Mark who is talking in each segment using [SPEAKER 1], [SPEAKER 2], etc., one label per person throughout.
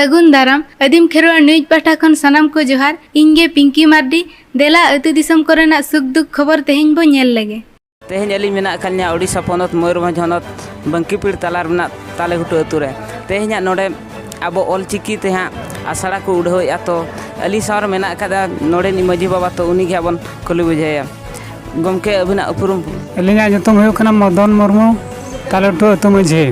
[SPEAKER 1] सगुन दाराम आदिम खेरवा न्यूज पाठा खन सनाम को जोहार इंगे पिंकी मार्डी देला अतु दिसम कोरेना सुख दुख खबर तेहेन बो नेल लगे
[SPEAKER 2] तेहेन अली मेना कन्या ओडिशा पोनत मयूरभंज हनत बंकीपीड़ तालार मेना ताले घुटू अतुरे तेहेन नोडे अब ऑलचिकी ते हाँ आसड़ा को उड़ाया तो अली सार मेना कदा नोडे नि माजी बाबा तो उनी के बन खुली बुझाया गमके अबिना उपरुम
[SPEAKER 3] अलिना जतम हुयो कना मदन मुर्मू ताले घुटू अतु मझे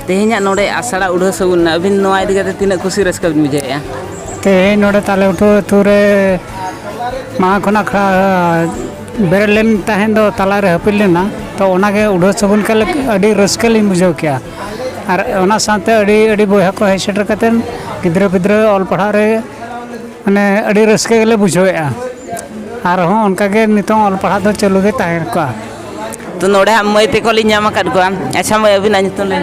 [SPEAKER 2] तेहेन नोडे आसड़ा उड़ा सगुन अबिन नोआ इदी कते तिना खुशी रस्का बिन बुझाया
[SPEAKER 3] तेहेन नोडे ताले घुटू अतुरे मा खना खा बेरलेन तहन दो तालारे हपिल लेना तो ओनागे उड़ा सगुन कल अडी रस्कलिन बुझाव किया और ओना साथे अडी अडी बोहा को हेसेटर कतेन गिद्रा पिद्रा ऑल पढ़ा रे माने अडी रस्के गेले बुझावेआ और हों उनका के नितों ऑल पढ़ा दो चलो गे ताहेन को
[SPEAKER 2] तो नोडे हम मई ते कोली ᱧᱟᱢ ᱟᱠᱟᱫ ᱠᱚᱣᱟ अच्छा मैं अभी ना नितों ले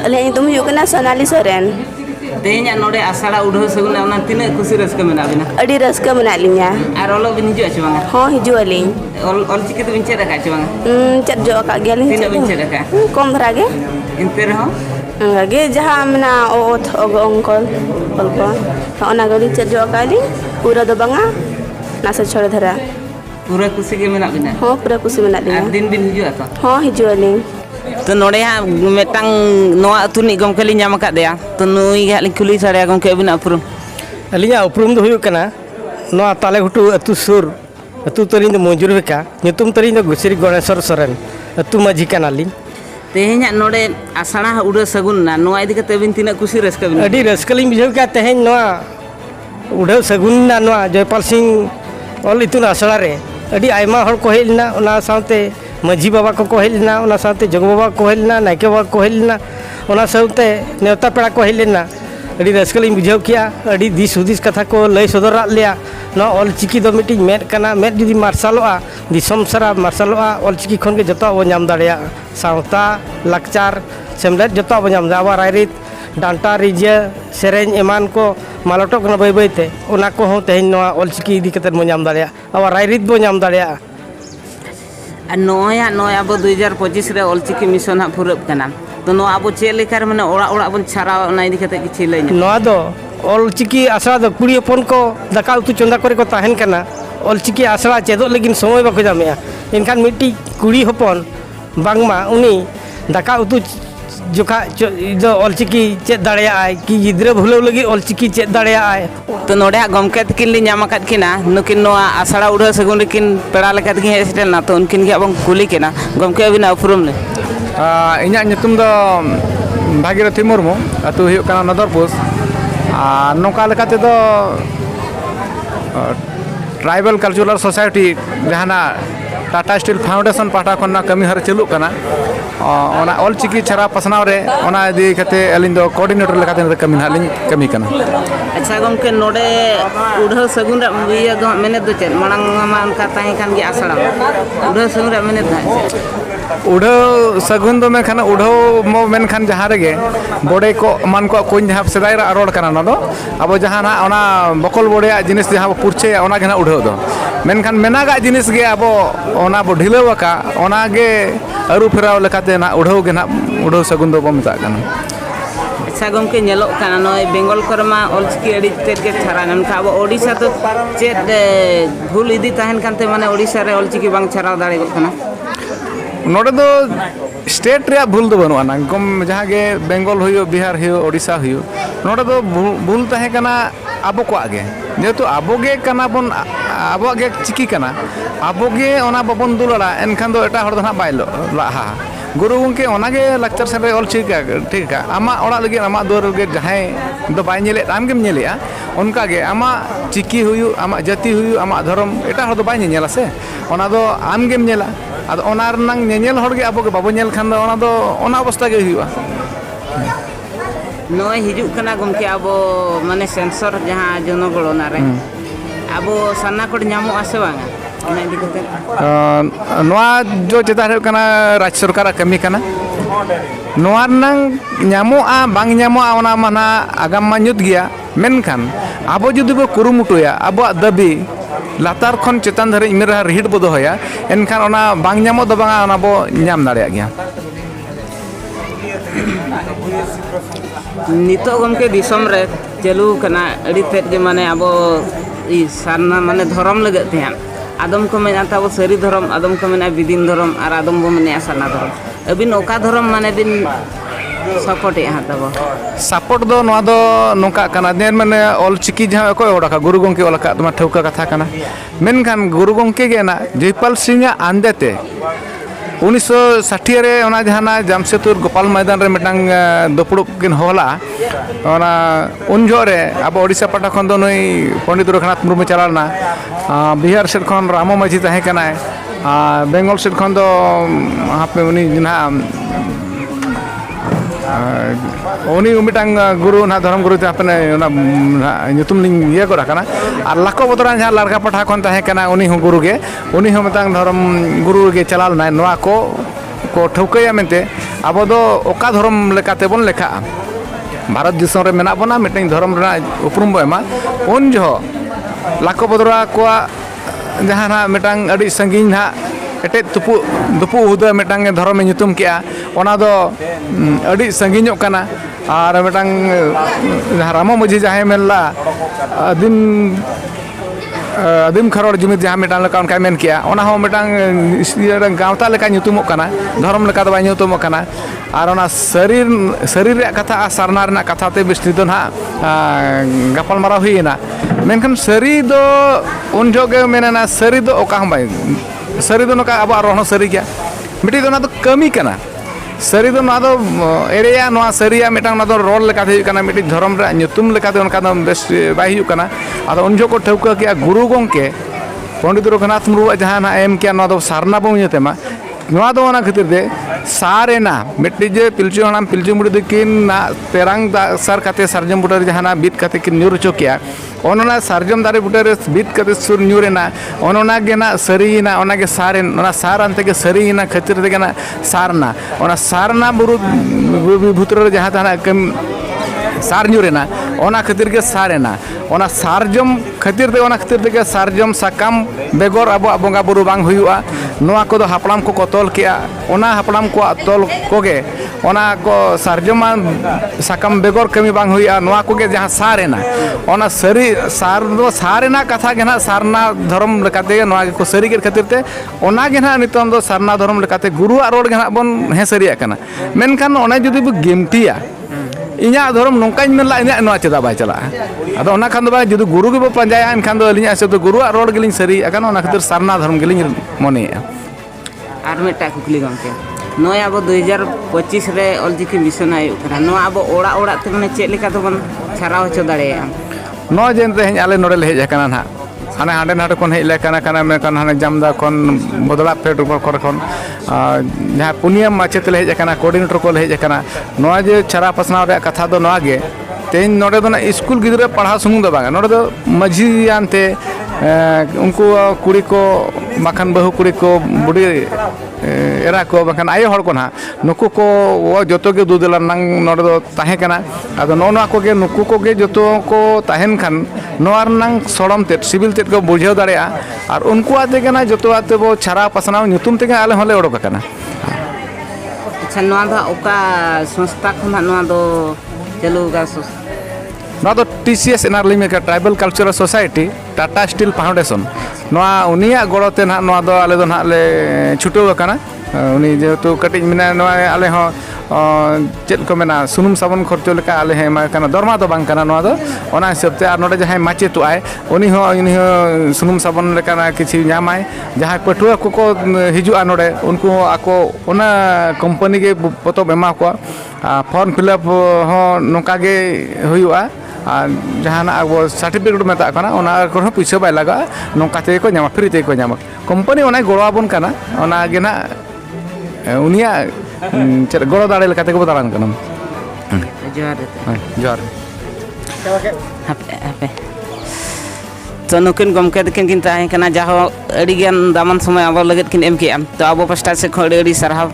[SPEAKER 4] अले तुम हुयो कना सोनाली सोरेन
[SPEAKER 2] तेहेन नोडे आसड़ा उड़ा सगुन ओना तिना खुशी रस्का मेना बिना
[SPEAKER 4] अडी रस्का मेना लिया
[SPEAKER 2] और ओलो बिन हिजु आछे बांगा
[SPEAKER 4] हां हिजु अली
[SPEAKER 2] ऑल चिकी तो बिन चेद का आछे बांगा
[SPEAKER 4] चेद जो का गेली
[SPEAKER 2] तिना बिन चेद का
[SPEAKER 4] कम धरा गे
[SPEAKER 2] इनते रहो
[SPEAKER 4] गे जहां मना ओथ अंकल अल्को ओना गली चेद जो काली पूरा दो बांगा नासे छोड़ धरा
[SPEAKER 2] पूरा खुशी के मेना बिना
[SPEAKER 4] हां पूरा खुशी मेना लिया
[SPEAKER 2] दिन बिन हिजु आता
[SPEAKER 4] हां हिजु अली
[SPEAKER 2] तो नोडे हाँ मेटांग नोआ अतुनी गमके ली ᱧᱟᱢ आकादेया तो नुई गे लिं कुली सारे गमके अबिना उपरुम
[SPEAKER 5] अलिया उपरुम दो हुयो कना नोआ ताले घुटू अतु सुर अतु तरिन दो मंजूर बेका नितुम तरिन दो गुसरी गणेश्वर सोरेन अतु माझी कनाली
[SPEAKER 2] तेहेन नोडे आसड़ा उड़ा सगुन ना नोआ इदी कते बिन तिना खुशी रस्का बिन
[SPEAKER 5] अडी रस्कलिन बुझाव का तेहेन नोआ उड़ा सगुन ना नोआ जयपाल सिंह ऑल इतुन आसड़ा रे अडी आयमा हर को हेलना ओना साथे माझी बाबा को हेलना ओना साथे जग बाबा को हेलना नायके बाबा को हेलना ओना साथे नेवता पेड़ा को हेलना अडी रस्कलिन बुझाव किया अडी दिस हुदिस कथा को लय सदरा लिया न ऑलचिकी दो मिटिंग मेट कना मेट जुदी मार्शलोआ दिसम सारा मार्शलोआ ऑलचिकी खन के जतो अब नाम दाड़िया सावता लाकचार सेमलेट जतो अब नाम दावा रायरित डांटा रिजिया सेरेन एमान को मालटक ना बाय बायते ओना को हो तेहेन नोआ ऑलचिकी इदी कते मो नाम दाड़िया अब रायरित बो नाम दाड़िया
[SPEAKER 2] नोया नोया अब 2025 रे ऑलचिकी मिशन हा फुरब कना तो नोआ अब चे लेकर माने ओड़ा ओड़ा बन छारा ना इदी कते किछि लय
[SPEAKER 5] नोआ दो ऑलचिकी आसड़ा दो कुड़ी अपन को दाका उतु चंदा करे को ताहेन कना ऑलचिकी आसड़ा चेदो लेकिन समय बाको जामेया इनखान मिट्टी कुड़ी हपन बांगमा उनी दाका उतु जोखा जो ऑलचिकी चेद दाड़िया आय कि गिद्रा भुलाव लगी ऑलचिकी चेद दाड़िया आय
[SPEAKER 2] तो नोडे गमके तकिन ली ᱧᱟᱢ आकाद किना नुकिन नोआ आसड़ा उड़ा सगुन लेकिन पेड़ा लेका तकिन हेसेटेलना तो उनकिन के अब कुली केना गमके अबिना उपरुम ले
[SPEAKER 6] इᱧᱟᱹᱜ ᱧᱩᱛᱩᱢ ᱫᱚ ᱵᱷᱟᱜᱤᱨᱚᱛᱷᱤ ᱢᱩᱨᱢᱩ ᱟᱛᱩ ᱦᱩᱭᱩᱜ ᱠᱟᱱᱟ ᱱᱚᱫᱚᱨᱯᱩᱥ ᱟᱨ ᱱᱚᱝᱠᱟ ᱞᱮᱠᱟ ᱛᱮᱫᱚ ट्राइबल कल्चरल सोसाइटी जहां टाटा स्टील फाउंडेशन पाटा खन कमी हर चलुक कना ओना ऑलचिकी छरा पसनाव रे ओना इदी कते अलिन दो कोऑर्डिनेटर लेकाते कमी हालिन कमी कना
[SPEAKER 2] अच्छा गमके नोडे उड़ा सगुन रा बिया दो मेने दो चेन मणंग मा उनका ताहे खान गे आसड़ा उड़ा सगुन रा मेने दा
[SPEAKER 6] उड़ो सगुन दो में खाना उड़ो मो मेन खान जहां रे बड़े को मान को कोइन जहां सेदाय रा रोड कना न दो अब जहां ना ओना बकल बड़े जिनिस जहां पुरचे ओना गे ना उड़ो दो मेन खान मेनागा जिनिस गे अब ओना बो ढिलवका ओना गे अरु फेराव लेकाते ना उड़ो गे ना उड़ो सगुन दो बो मता कना
[SPEAKER 2] अच्छा गमके नेलो कना नय बेंगल करमा ऑलचिकी अडी तेद के छारा ननका अब ओडिसा तो चेद भूल इदी ताहेन कानते माने ओडिसा रे ऑलचिकी बांग छारा दाड़े गो कना
[SPEAKER 6] नोडे दो स्टेट रे भूल दो बनुआ ना गम जहां गे बेंगल हुयो बिहार हुयो ओडिशा हुयो नोडे दो भूल ताहे कना आबो को आगे जेतु आबो गे कना बन आबो गे चिकी कना आबो गे ओना बबन दुलड़ा एनखान दो एटा हर दो ना बायलो लाहा गुरु गंके ओना गे लेक्चर सेन रे ऑलचिकी ठीक है आमा ओड़ा लगे आमा दोर गे जहां दो बाय नेले आम गेम नेलेया उनका गे आमा चिकी हुयो आमा जाति हुयो आमा धर्म एटा हर दो बाय नेला से ओना दो आम गेम नेला आदो ओना रनांग नेनेल हर गे आबो गे बाबो नेल खान दो ओना दो ओना अवस्था गे हुआ
[SPEAKER 2] नोय हिजुक कना गमके आबो माने सेंसर जहां जनगणना ना रे आबो सन्ना कोड ᱧᱟᱢᱚᱜ आसे बांगा ओना इदी कते
[SPEAKER 6] नोआ जो चेता है कना राज्य सरकार कमी कना नोआ रनांग ᱧᱟᱢᱚᱜᱼᱟ बांग ᱧᱟᱢᱚᱜᱼᱟ ओना माना आगाम मा ᱧᱩᱛ गिया मेनखान आबो जुदी बो कुरुमुटुया आबो दाबी लातार खन चेतान धरे इमेरा रिहिट बो दोहया एनखान ओना बांग ᱧᱟᱢᱚᱜ दो बांगा ओना बो ᱧᱟᱢ दाड़िया गया
[SPEAKER 2] नितो गमके दिसम रे चलू कना अड़ी तेज जे माने अब सारना माने धर्म लगत थे आदम को मेना ताबो सरी धर्म आदम को मेना विदिन धर्म और आदम बो मेना सारना धर्म अबिन ओका धर्म माने बिन सपोर्ट यहाँ तब
[SPEAKER 6] सपोर्ट दो नवा दो नोका कना नेर माने ऑल चिकी जहाँ को ओडा गुरु गंके ओला का तुमा ठौका कथा कना मेनखान गुरु गंके के ना जयपाल सिंह आंदेते 1960 रे ओना जहाना जामशेदपुर गोपाल मैदान रे मिटांग दोपड़ुक किन होला ओना उन जोरे अब ओडिशा पाटा खन दो नई पंडित रघुनाथ मुर्मू चलाना बिहार सेट खन रामो माझी तहे कना बेंगल सेट खन दो वहाँ पे उनी जिना उनी मिटांग गुरु ना धर्म गुरु अपने ᱧᱩᱛᱩᱢ लिंग ये को रखना और लाखो बतरा जहाँ लड़का पठा खन तहे कना उनी हो गुरु गे उनी हो मिटांग धर्म गुरु गे चलाल ना नवा को ठौकया मेनते अब दो ओका धर्म लेकाते बन लेखा भारत दिसम रे मेना बना मिटांग धर्म रे उपरुम बो एमा उन जो लाखो बतरा को जहाँ ना मिटांग अड़ी संगीन ना एटे दुपु हुदा मिटांग धर्म में ᱧᱩᱛᱩᱢ केआ ओना दो अड़ी संगीन कना और मिटांग रामो माझी जहाँ मेला आदिम खरोड़ जुमित जहाँ मिटांग लका उनका मेन किया ओना हो मिटांग गावता लेका ᱧᱩᱛᱩᱢᱚᱜ कना धर्म लेका दो बाय ᱧᱩᱛᱩᱢᱚᱜ कना और ओना शरीर रे कथा सारना रे कथा ते बिस्ती दो ना गपाल मारा हुईना मेनखान शरीर दो उन जोगे मेना शरीर दो ओका हम बाय शरीर दो नका अब रोहन शरीर गया मिटी दो ना तो कमी कना शरीर दो ना तो एरिया नवा शरीर मिटांग ना तो रोल लेका थे कना मिटी धर्म रे ᱧᱩᱛᱩᱢ लेका ते उनका दो बेस बाय हुई कना आदो उन जो को ठौका किया गुरु गंके पंडित रघुनाथ मुर्मू जहाँ ना एम किया ना तो सारना बो ᱧᱩᱛᱮᱢᱟ नवा दो ओना खातिर दे सारेना मिट्टी जे पिलचु हनाम पिलचु मुड़ी दिकिन ना तेरंग सर काते सरजम बुटर जहाँ ना बीत काते किन न्यूर चोकिया ओनोना सरजम दारे बुटर बीत काते सुर न्यूरेना ओनोना गे ना सरीना ओना गे सारेन ओना सार अंते गे सरीना खतिर दे ना सारना ओना सारना बुरु भुतर जहाँ ताना कम सार न्यूरेना ओना खातिर के सारेना ओना सारजम खातिर दे ओना खातिर दे सारजम साकाम बेगर अब बंगा बुरु बांग हुआ नवा को हापड़ाम को तोल किया ओना हापड़ाम को तोल कोगे ओना को सारजमा साकाम बेगर कमी बांग हुआ नवा कोगे जहाँ सारेना ओना सरी सार दो सारेना कथा के ना सारना धर्म लेकाते नवा को सरी के खातिर ते ओना गे ना नितम दो सारना धर्म लेकाते गुरु रोड गे ना बन हे सरिया कना मेनखान ओना जुदी बो गेमटिया इन्या धर्म नौका मेला इन चेदा बै चला अब खान दो जुदी गुरु के पंजाया एनखान दो अली हिसाब गुरु रोड गेली सरी खातिर सारना धर्म गेली मने
[SPEAKER 2] और मिटा कुकली गमके नय अब 2025 रे ऑलचिकी मिशन आयुकना नो अब ओड़ा ओड़ा ते माने चेक लेका तो बन छाराव हो दाड़ेया
[SPEAKER 6] नो जेन रे आले नोडे ले हेज कना ना हाने हांडे नाडे कोन हेज लेकना कना मे कन हाने जामदा कोन बदला पेट ऊपर कोन जहाँ पुनिया माचेत ले हेज कना कोऑर्डिनेटर को ले हेज कना नो जे छारा पसनाव रे कथा दो नो गे तेन नोडे दो ना स्कूल गिदरे पढ़ा सुमुंग दो बागा नोडे दो माझी आनते उनको कुड़ी को बाखान बहु कुड़ी को बुढ़ी एरा को बाखान आयो हड़ को ना नुकु को वो जोतो के दूधला नंग नोडे दो ताहे कना आदो नो नो को के नुकु को के जोतो को ताहेन खान नोआर नंग सोड़म तेट सिविल तेट को बुझाव दाड़ेया और उनको आते कना जोतो आते वो छारा पसनाव ᱧᱩᱛᱩᱢ तेगे आले होले ओडोक कना
[SPEAKER 2] अच्छा नोआ दो ओका संस्था खन नोआ दो चलू गा
[SPEAKER 6] ना तो TCS NR limited tribal cultural society Tata steel foundation नोआ उनिया गड़ोते ना नोआ दो आले दो ना ले छुटो कना उनी जेतु कटिज मिना नोआ आले हो चेद को मेना सुनुम साबुन खर्चो लेका आले हे मा कना दरमा दो बांग कना नोआ दो ओना हिसाबते आर नोडे जहां माचेतु आय उनी हो सुनुम साबुन लेका ना किछि ᱧᱟᱢᱟᱭ जहां पटुआ को हिजुआ नोडे उनको आको ओना कंपनी के पतो एमा को फॉर्म फिलअप हो नोका गे हुआ जहाँ अब सर्टिफिकेट मेता को पैसा बै लगा नौका को नामा फ्री ते को नामा कंपनी ओना गड़ोआबन कना ओना गे ना उनिया चेद गड़ो दाड़े लेकाते को दाड़ान कना जोहार
[SPEAKER 2] हापे तो नुकिन गमके दकिन किन ताहे कना जाहो अड़ी ज्ञान दामन समय अब लगत किन एम किया तो अब पास्टा से खड़े अड़ी सरहाव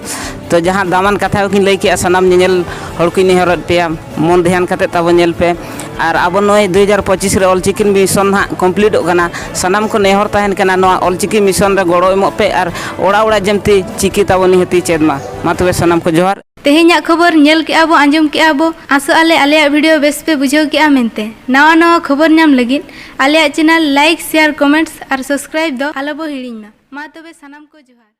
[SPEAKER 2] तो जहाँ दामन कथा किन लई किया सनाम नेल हड़ को नेहरत पे मन ध्यान करते तब नेल पे और अब नय 2025 रे ऑलचिकी मिशन हाँ कमप्लीट होना सनाम को नेहर तहन कना नवा ऑलचिकी मिशन रे गड़ो एमो पे और ओड़ा ओड़ा जमती चिकी तब निहती चेदमा मा तबे सनाम को जोहार
[SPEAKER 1] तेहेኛग खबर नेल के आबो आंजम के आबो आसो आले आलेया वीडियो बेस पे बुझाव के आ मेनते नवा नवा खबर नाम लगिन आलेया चैनल लाइक शेयर कमेंट्स और सब्सक्राइब दो आलोबो हिड़िंग मा तबे सनाम को जोहार।